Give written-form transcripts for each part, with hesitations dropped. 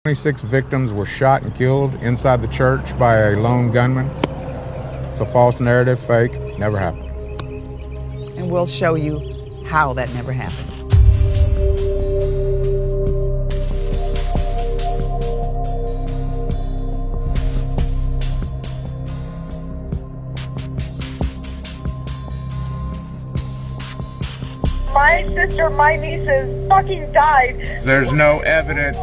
26 victims were shot and killed inside the church by a lone gunman. It's a false narrative, fake, never happened. And we'll show you how that never happened. My sister, my nieces fucking died. There's no evidence.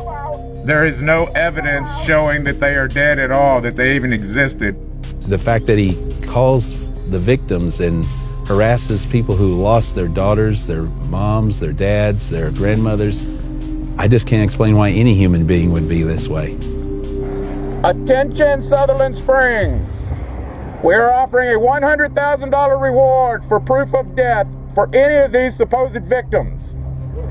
There is no evidence showing that they are dead at all, that they even existed. The fact that he calls the victims and harasses people who lost their daughters, their moms, their dads, their grandmothers, I just can't explain why any human being would be this way. Attention, Sutherland Springs. We're offering a $100,000 reward for proof of death for any of these supposed victims.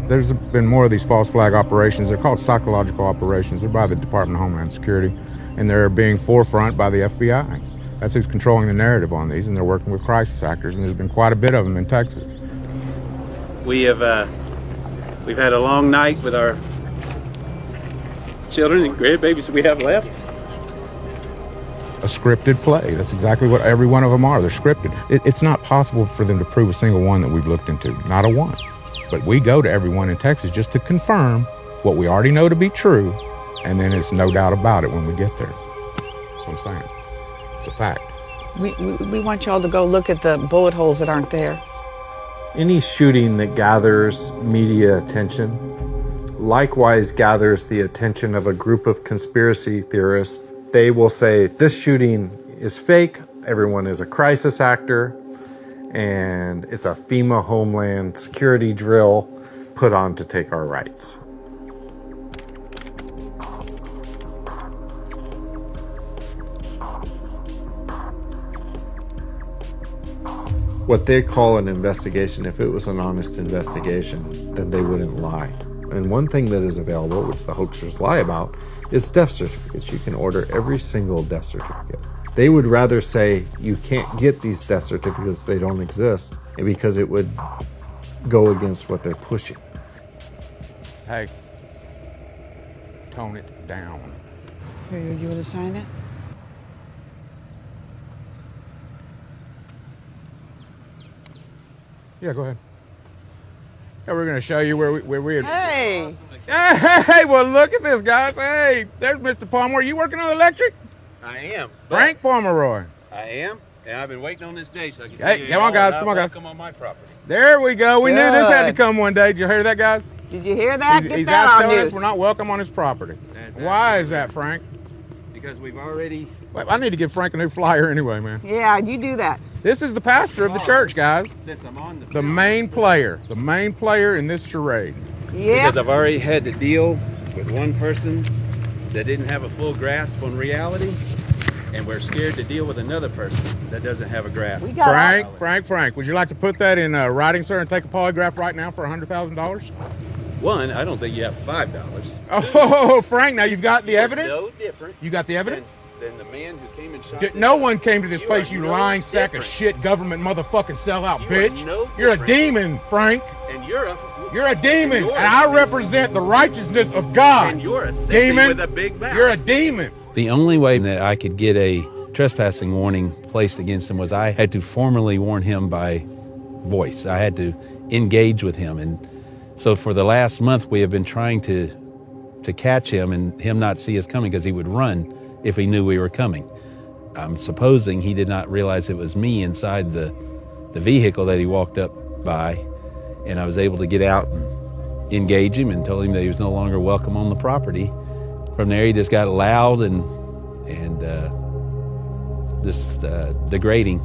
There's been more of these false flag operations. They're called psychological operations. They're by the Department of Homeland Security, and they're being forefront by the FBI. That's who's controlling the narrative on these, and they're working with crisis actors, and there's been quite a bit of them in Texas. We've had a long night with our children and grandbabies that we have left. A scripted play. That's exactly what every one of them are. They're scripted. It's not possible for them to prove a single one that we've looked into. Not a one. But we go to everyone in Texas just to confirm what we already know to be true, and then it's no doubt about it when we get there. That's what I'm saying. It's a fact. We want y'all to go look at the bullet holes that aren't there. Any shooting that gathers media attention likewise gathers the attention of a group of conspiracy theorists. They will say, this shooting is fake, everyone is a crisis actor, and it's a FEMA Homeland Security drill put on to take our rights. What they call an investigation, if it was an honest investigation, then they wouldn't lie. And one thing that is available, which the hoaxers lie about, is death certificates. You can order every single death certificate. They would rather say you can't get these death certificates, they don't exist, because it would go against what they're pushing. Hey, tone it down. Here, you want to sign it? Yeah, go ahead. Yeah, we're going to show you where we had... Hey! Hey, well, look at this, guys. Hey, there's Mr. Palmer. Are you working on electric? I am. Frank Pomeroy. I am, and I've been waiting on this day so I can Hey, come on, guys. Come on, guys. Come on my property. There we go. We knew this had to Good. come one day. Did you hear that, guys? Did you hear that? Get He's that out on telling us news. we're not welcome on his property. That's Why is that, Frank? Because we've already... Well, I need to give Frank a new flyer anyway, man. Yeah, you do that. This is the pastor of the church, guys. Since I'm on The main player. The main player in this charade. Yeah. Because I've already had to deal with one person that didn't have a full grasp on reality, and we're scared to deal with another person that doesn't have a grasp. We got Frank, would you like to put that in writing, sir, and take a polygraph right now for $100,000? One, I don't think you have $5. Oh, Frank, now you've got the evidence? No different. You got the evidence? Than the man who came and shot No one came to this You place, are you no lying sack of different. shit, government motherfucking sellout You are bitch. no You're a different. demon, Frank. And you're You're a demon, You're and I a represent the righteousness of God. And you're a sissy Demon. with a big mouth. You're a demon. The only way that I could get a trespassing warning placed against him was I had to formally warn him by voice. I had to engage with him. And so for the last month, we have been trying to catch him and him not see us coming, because he would run if he knew we were coming. I'm supposing he did not realize it was me inside the vehicle that he walked up by, and I was able to get out and engage him and told him that he was no longer welcome on the property. From there, he just got loud and just degrading.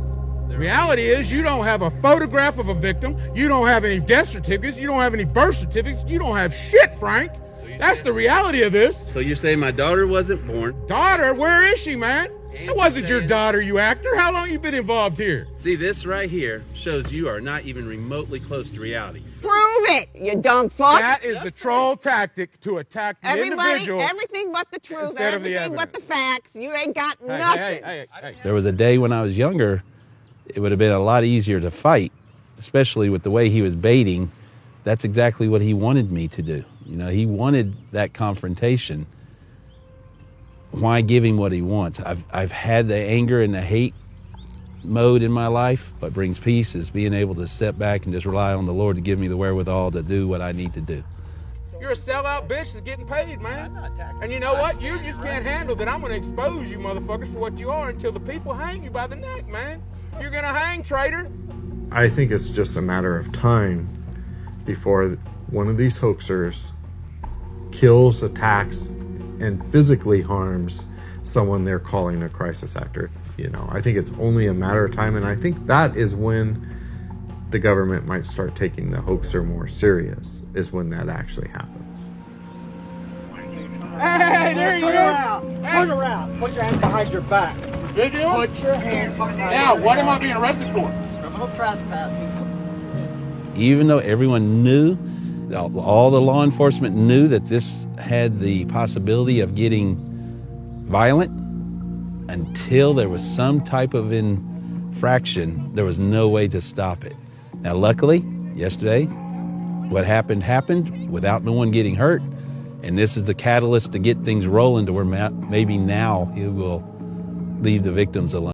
The reality is you don't have a photograph of a victim. You don't have any death certificates. You don't have any birth certificates. You don't have shit, Frank. That's the reality of this. So you're saying my daughter wasn't born? Daughter, where is she, man? And It wasn't your saying- daughter, you actor. How long you been involved here? See, this right here shows you are not even remotely close to reality. Prove it, you dumb fuck. That is the troll tactic to attack the Everybody, individual. everything but the truth, instead of the everything but the facts. You ain't got nothing. Hey. There was a day when I was younger, it would have been a lot easier to fight, especially with the way he was baiting. That's exactly what he wanted me to do. You know, he wanted that confrontation, why give him what he wants? I've had the anger and the hate mode in my life. What brings peace is being able to step back and just rely on the Lord to give me the wherewithal to do what I need to do. You're a sellout bitch that's getting paid, man. And you know what? You just can't handle that I'm going to expose you motherfuckers for what you are until the people hang you by the neck, man. You're going to hang, traitor. I think it's just a matter of time before one of these hoaxers kills, attacks, and physically harms someone they're calling a crisis actor. You know, I think it's only a matter of time, and I think that is when the government might start taking the hoaxer more serious, is when that actually happens. Hey, there you go. Turn around. Put your hands behind your back. Did you? Put your hands behind your Now, back. what am I being arrested for? Criminal trespassing. Even though everyone knew, all the law enforcement knew that this had the possibility of getting violent, until there was some type of infraction, there was no way to stop it. Now, luckily, yesterday, what happened without no one getting hurt, and this is the catalyst to get things rolling to where maybe now he will leave the victims alone.